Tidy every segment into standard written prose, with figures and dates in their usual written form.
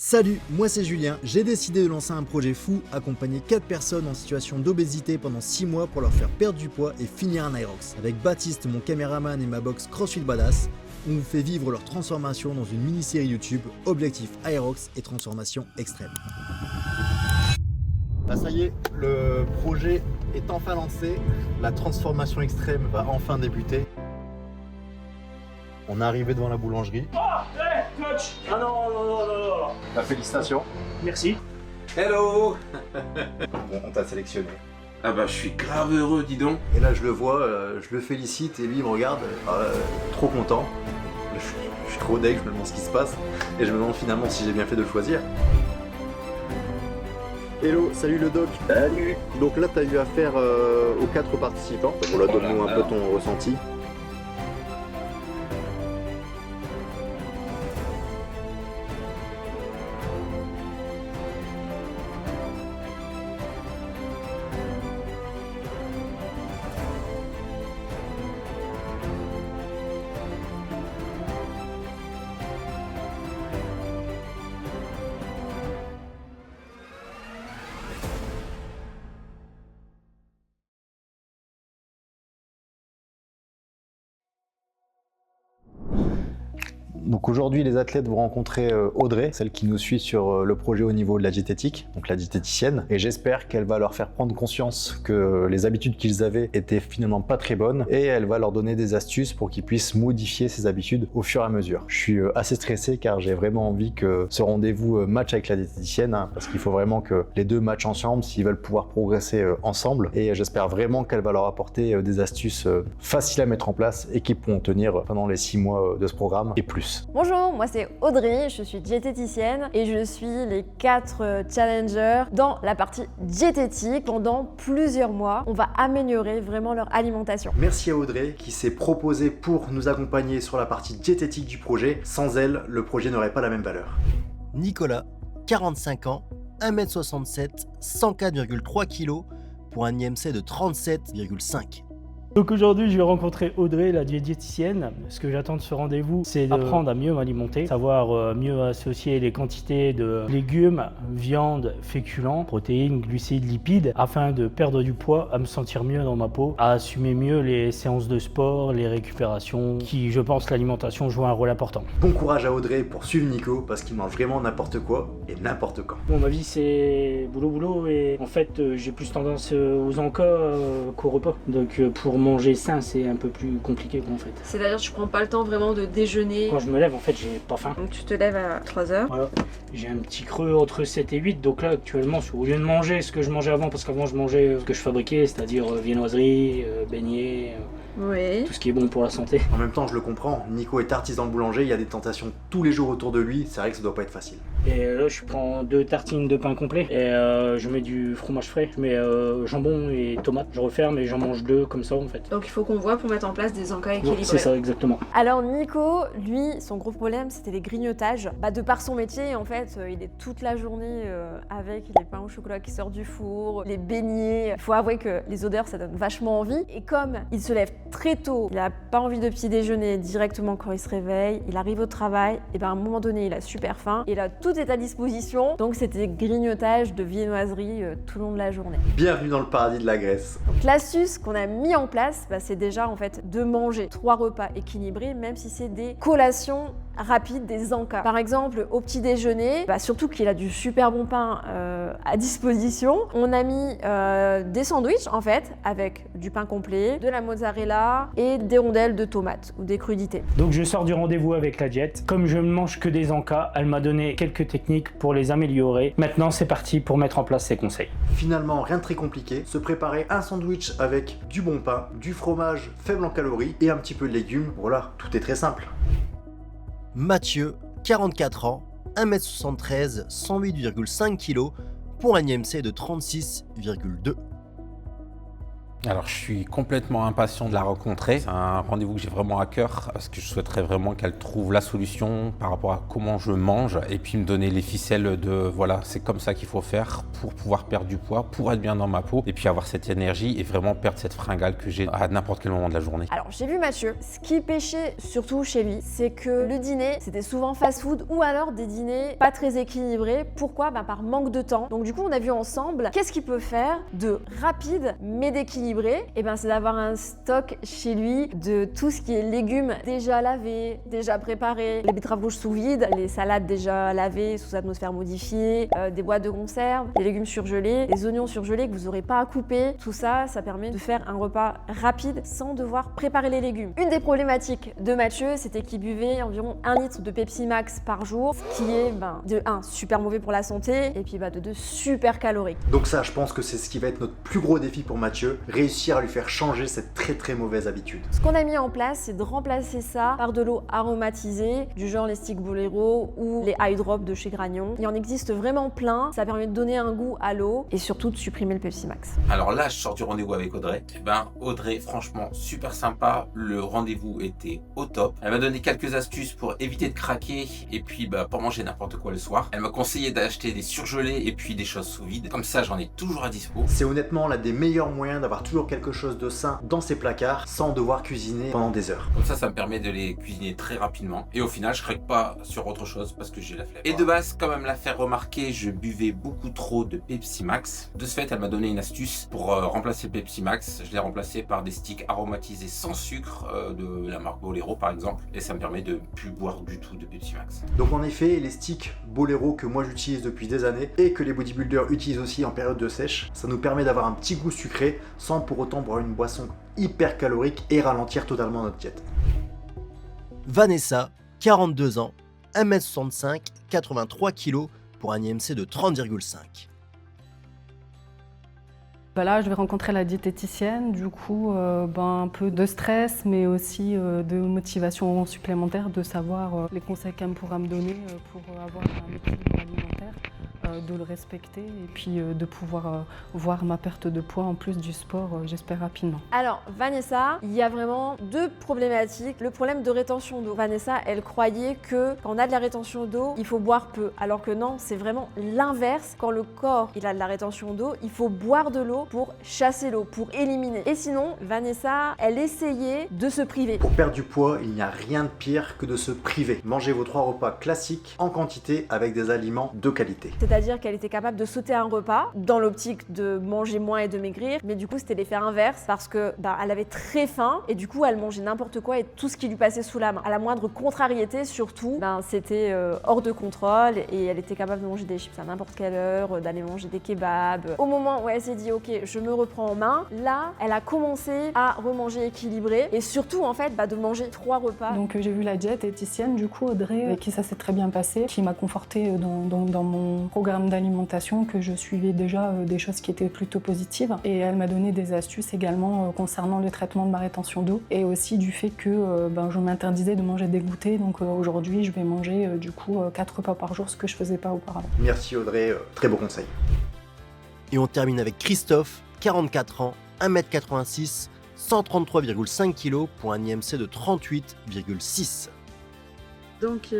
Salut, moi c'est Julien, j'ai décidé de lancer un projet fou, accompagner 4 personnes en situation d'obésité pendant 6 mois pour leur faire perdre du poids et finir un Aerox. Avec Baptiste, mon caméraman et ma box CrossFit Badass, on vous fait vivre leur transformation dans une mini-série YouTube, objectif Aerox et transformation extrême. Bah ça y est, le projet est enfin lancé, la transformation extrême va enfin débuter. On est arrivé devant la boulangerie. Coach! Ah non. Bah, félicitations. Merci. Hello! On t'a sélectionné. Ah bah je suis grave heureux, dis donc. Et là je le vois, je le félicite et lui il me regarde, trop content. Je suis trop deg, je me demande ce qui se passe et je me demande finalement si j'ai bien fait de le choisir. Hello, salut le doc. Salut! Donc là t'as eu affaire aux 4 participants. Voilà, donne-nous un peu ton ressenti. Donc aujourd'hui, les athlètes vont rencontrer Audrey, celle qui nous suit sur le projet au niveau de la diététique, donc la diététicienne. Et j'espère qu'elle va leur faire prendre conscience que les habitudes qu'ils avaient étaient finalement pas très bonnes. Et elle va leur donner des astuces pour qu'ils puissent modifier ces habitudes au fur et à mesure. Je suis assez stressé car j'ai vraiment envie que ce rendez-vous matche avec la diététicienne, parce qu'il faut vraiment que les deux matchent ensemble s'ils veulent pouvoir progresser ensemble. Et j'espère vraiment qu'elle va leur apporter des astuces faciles à mettre en place et qui pourront tenir pendant les 6 mois de ce programme et plus. Bonjour, moi c'est Audrey, je suis diététicienne et je suis les 4 challengers dans la partie diététique. Pendant plusieurs mois, on va améliorer vraiment leur alimentation. Merci à Audrey qui s'est proposée pour nous accompagner sur la partie diététique du projet. Sans elle, le projet n'aurait pas la même valeur. Nicolas, 45 ans, 1m67, 104,3 kg pour un IMC de 37,5. Donc aujourd'hui, je vais rencontrer Audrey, la diététicienne. Ce que j'attends de ce rendez-vous, c'est d'apprendre à mieux m'alimenter, savoir mieux associer les quantités de légumes, viande, féculents, protéines, glucides, lipides, afin de perdre du poids, à me sentir mieux dans ma peau, à assumer mieux les séances de sport, les récupérations, qui, je pense, l'alimentation joue un rôle important. Bon courage à Audrey pour suivre Nico parce qu'il mange vraiment n'importe quoi et n'importe quand. Bon, ma vie, c'est boulot et en fait, j'ai plus tendance aux encas qu'au repas. Donc pour manger sain, c'est un peu plus compliqué en fait. C'est-à-dire que tu prends pas le temps vraiment de déjeuner. Quand je me lève, en fait, j'ai pas faim. Donc tu te lèves à 3h. Voilà. J'ai un petit creux entre 7 et 8, donc là actuellement, au lieu de manger ce que je mangeais avant, parce qu'avant je mangeais ce que je fabriquais, c'est-à-dire viennoiserie, beignets, Oui. tout ce qui est bon pour la santé. En même temps, je le comprends, Nico est artisan boulanger, il y a des tentations tous les jours autour de lui, c'est vrai que ça doit pas être facile. Et là, je prends 2 tartines de pain complet et je mets du fromage frais, je mets jambon et tomate. Je referme et j'en mange 2 comme ça en fait. Donc il faut qu'on voit pour mettre en place des encas équilibrés. C'est ça, exactement. Alors Nico, lui, son gros problème, c'était les grignotages. De par son métier, en fait, il est toute la journée avec les pains au chocolat qui sortent du four, les beignets. Il faut avouer que les odeurs, ça donne vachement envie. Et comme il se lève très tôt, il n'a pas envie de petit déjeuner directement quand il se réveille, il arrive au travail, et à un moment donné, il a super faim, et là, tout est à disposition. Donc c'était grignotage de viennoiserie tout le long de la journée. Bienvenue dans le paradis de la graisse. Donc l'astuce qu'on a mis en place, c'est déjà en fait de manger 3 repas équilibrés, même si c'est des collations rapides, des encas. Par exemple, au petit déjeuner, surtout qu'il a du super bon pain à disposition, on a mis des sandwichs en fait, avec du pain complet, de la mozzarella et des rondelles de tomates ou des crudités. Donc je sors du rendez-vous avec la diète. Comme je ne mange que des encas, elle m'a donné quelques techniques pour les améliorer. Maintenant, c'est parti pour mettre en place ses conseils. Finalement, rien de très compliqué, se préparer un sandwich avec du bon pain, du fromage faible en calories et un petit peu de légumes. Voilà, tout est très simple. Mathieu, 44 ans, 1m73, 108,5 kg pour un IMC de 36,2. Alors, je suis complètement impatient de la rencontrer. C'est un rendez-vous que j'ai vraiment à cœur parce que je souhaiterais vraiment qu'elle trouve la solution par rapport à comment je mange et puis me donner les ficelles de voilà, c'est comme ça qu'il faut faire pour pouvoir perdre du poids, pour être bien dans ma peau et puis avoir cette énergie et vraiment perdre cette fringale que j'ai à n'importe quel moment de la journée. Alors, j'ai vu Mathieu. Ce qui pêchait surtout chez lui, c'est que le dîner, c'était souvent fast-food ou alors des dîners pas très équilibrés. Pourquoi? Par manque de temps. Donc, du coup, on a vu ensemble qu'est-ce qu'il peut faire de rapide mais d'équilibré. C'est d'avoir un stock chez lui de tout ce qui est légumes déjà lavés, déjà préparés, les betteraves rouges sous vide, les salades déjà lavées sous atmosphère modifiée, des boîtes de conserve, les légumes surgelés, les oignons surgelés que vous n'aurez pas à couper. Tout ça, ça permet de faire un repas rapide sans devoir préparer les légumes. Une des problématiques de Mathieu, c'était qu'il buvait environ 1 litre de Pepsi Max par jour, ce qui est de 1, super mauvais pour la santé et puis de 2, super calorique. Donc ça, je pense que c'est ce qui va être notre plus gros défi pour Mathieu, réussir à lui faire changer cette très mauvaise habitude. Ce qu'on a mis en place, c'est de remplacer ça par de l'eau aromatisée, du genre les sticks Bolero ou les eye drops de chez Gragnon. Il en existe vraiment plein, ça permet de donner un goût à l'eau et surtout de supprimer le Pepsi Max. Alors là, je sors du rendez-vous avec Audrey. Audrey, franchement, super sympa. Le rendez-vous était au top. Elle m'a donné quelques astuces pour éviter de craquer et puis pas manger n'importe quoi le soir. Elle m'a conseillé d'acheter des surgelés et puis des choses sous vide. Comme ça, j'en ai toujours à dispo. C'est honnêtement l'un des meilleurs moyens d'avoir toujours quelque chose de sain dans ses placards sans devoir cuisiner pendant des heures. Comme ça me permet de les cuisiner très rapidement. Et au final, je craque pas sur autre chose parce que j'ai la flemme. Et de base, comme elle me l'a fait remarquer, je buvais beaucoup trop de Pepsi Max. De ce fait, elle m'a donné une astuce pour remplacer le Pepsi Max. Je l'ai remplacé par des sticks aromatisés sans sucre de la marque Bolero par exemple. Et ça me permet de plus boire du tout de Pepsi Max. Donc en effet, les sticks Bolero que moi j'utilise depuis des années et que les bodybuilders utilisent aussi en période de sèche, ça nous permet d'avoir un petit goût sucré sans pour autant boire une boisson hyper calorique et ralentir totalement notre diète. Vanessa, 42 ans, 1m65, 83 kg pour un IMC de 30,5. Là, je vais rencontrer la diététicienne, du coup, un peu de stress, mais aussi de motivation supplémentaire, de savoir les conseils qu'elle pourra me donner pour avoir un équilibre alimentaire, de le respecter et puis de pouvoir voir ma perte de poids en plus du sport, j'espère rapidement. Alors Vanessa, il y a vraiment 2 problématiques. Le problème de rétention d'eau. Vanessa, elle croyait que quand on a de la rétention d'eau, il faut boire peu, alors que non, c'est vraiment l'inverse. Quand le corps il a de la rétention d'eau, il faut boire de l'eau pour chasser l'eau, pour éliminer. Et sinon, Vanessa, elle essayait de se priver. Pour perdre du poids, il n'y a rien de pire que de se priver. Mangez vos 3 repas classiques en quantité avec des aliments de qualité. C'est-à-dire qu'elle était capable de sauter un repas dans l'optique de manger moins et de maigrir, mais du coup c'était l'effet inverse parce que elle avait très faim et du coup elle mangeait n'importe quoi et tout ce qui lui passait sous la main. À la moindre contrariété surtout, c'était hors de contrôle et elle était capable de manger des chips à n'importe quelle heure, d'aller manger des kebabs. Au moment où elle s'est dit ok, je me reprends en main, là elle a commencé à remanger équilibré et surtout en fait de manger 3 repas. Donc j'ai vu la diététicienne, du coup Audrey, avec qui ça s'est très bien passé, qui m'a confortée dans mon programme d'alimentation, que je suivais déjà des choses qui étaient plutôt positives. Et elle m'a donné des astuces également concernant le traitement de ma rétention d'eau et aussi du fait que je m'interdisais de manger des goûters. Donc aujourd'hui, je vais manger 4 repas par jour, ce que je faisais pas auparavant. Merci Audrey, très beau conseil. Et on termine avec Christophe, 44 ans, 1m86, 133,5 kg pour un IMC de 38,6. Donc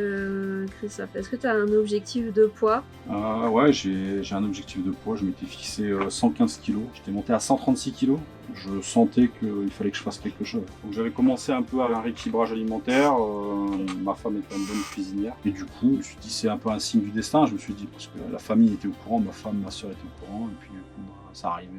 Christophe, est-ce que tu as un objectif de poids? Ouais, j'ai un objectif de poids, je m'étais fixé 115 kg, j'étais monté à 136 kg, je sentais qu'il fallait que je fasse quelque chose. Donc j'avais commencé un peu à un rééquilibrage alimentaire, ma femme était une bonne cuisinière, et du coup je me suis dit c'est un peu un signe du destin, je me suis dit, parce que la famille était au courant, ma femme, ma soeur étaient au courant, et puis du coup ça arrivait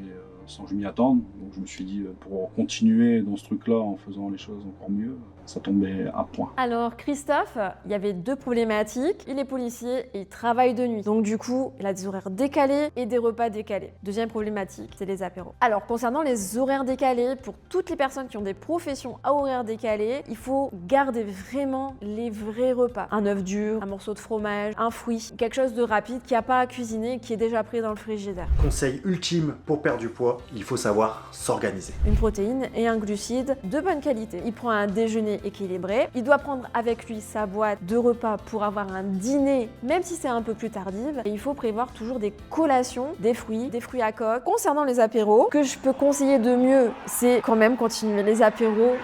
sans que je m'y attende, donc je me suis dit pour continuer dans ce truc-là en faisant les choses encore mieux, ça tombait à point. Alors Christophe, il y avait 2 problématiques. Il est policier et il travaille de nuit. Donc du coup, il a des horaires décalés et des repas décalés. Deuxième problématique, c'est les apéros. Alors concernant les horaires décalés, pour toutes les personnes qui ont des professions à horaires décalés, il faut garder vraiment les vrais repas. Un œuf dur, un morceau de fromage, un fruit, quelque chose de rapide qui n'a pas à cuisiner, qui est déjà pris dans le frigidaire. Conseil ultime pour perdre du poids, poids, il faut savoir s'organiser. Une protéine et un glucide de bonne qualité. Il prend un déjeuner équilibré. Il doit prendre avec lui sa boîte de repas pour avoir un dîner, même si c'est un peu plus tardif. Et il faut prévoir toujours des collations, des fruits à coque. Concernant les apéros, ce que je peux conseiller de mieux, c'est quand même continuer les apéros,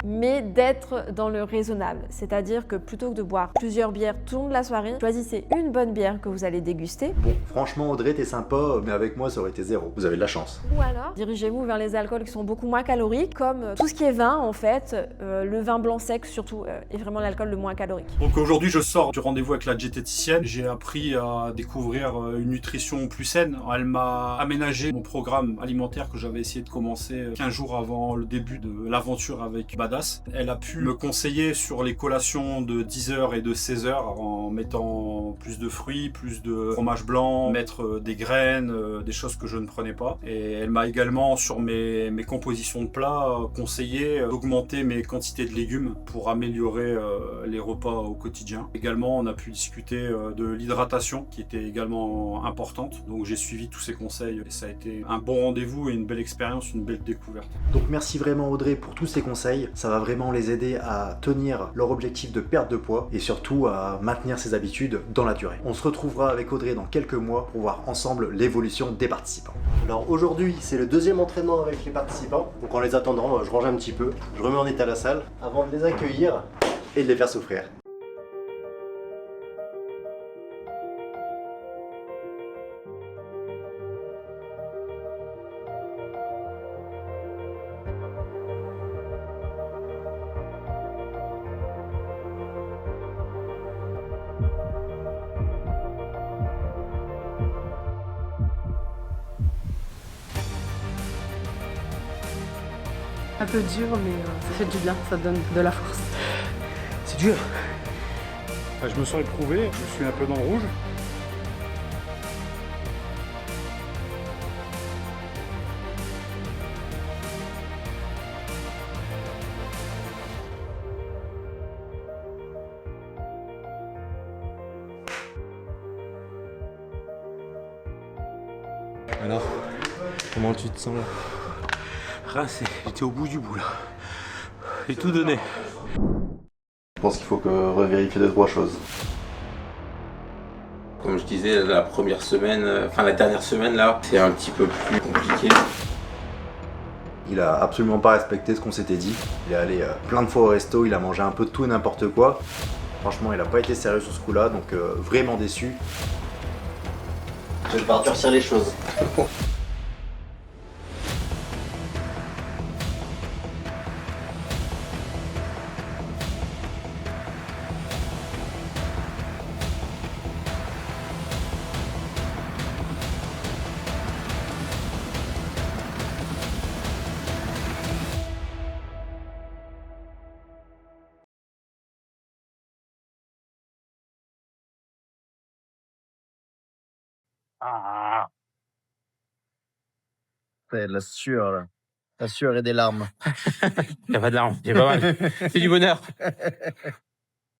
mais d'être dans le raisonnable. C'est-à-dire que plutôt que de boire plusieurs bières tout au long de la soirée, choisissez une bonne bière que vous allez déguster. Bon, franchement, Audrey, t'es sympa, mais avec moi, ça aurait été 0. Vous avez de la chance. Ou alors, dirigez-vous vers les alcools qui sont beaucoup moins caloriques, comme tout ce qui est vin en fait. Le vin blanc sec surtout est vraiment l'alcool le moins calorique. Donc aujourd'hui, je sors du rendez-vous avec la diététicienne. J'ai appris à découvrir une nutrition plus saine. Elle m'a aménagé mon programme alimentaire que j'avais essayé de commencer 15 jours avant le début de l'aventure avec Badass. Elle a pu me conseiller sur les collations de 10h et de 16h en mettant plus de fruits, plus de fromage blanc, mettre des graines, des choses que je ne prenais pas. Et elle m'a également, sur mes compositions de plats, conseillé d'augmenter mes quantités de légumes pour améliorer les repas au quotidien. Également, on a pu discuter de l'hydratation qui était également importante. Donc j'ai suivi tous ces conseils et ça a été un bon rendez-vous et une belle expérience, une belle découverte. Donc merci vraiment Audrey pour tous ces conseils. Ça va vraiment les aider à tenir leur objectif de perte de poids et surtout à maintenir ses habitudes dans la durée. On se retrouvera avec Audrey dans quelques mois pour voir ensemble l'évolution des participants. Alors aujourd'hui, c'est le deuxième entraînement avec les participants. Donc en les attendant, je range un petit peu, je remets en état la salle avant de les accueillir et de les faire souffrir. Un peu dur, mais ça fait du bien, ça donne de la force. C'est dur. Je me sens éprouvé, je suis un peu dans le rouge. Alors, comment tu te sens là? Rincé, j'étais au bout du bout là. J'ai tout donné. Je pense qu'il faut revérifier 2-3 choses. Comme je disais, la première semaine, enfin la dernière semaine là, c'est un petit peu plus compliqué. Il a absolument pas respecté ce qu'on s'était dit. Il est allé plein de fois au resto, il a mangé un peu de tout et n'importe quoi. Franchement, il a pas été sérieux sur ce coup-là, donc vraiment déçu. Je vais devoir durcir les choses. C'est de la sueur là. La sueur et des larmes. Y'a pas de larmes, j'ai pas mal. C'est du bonheur.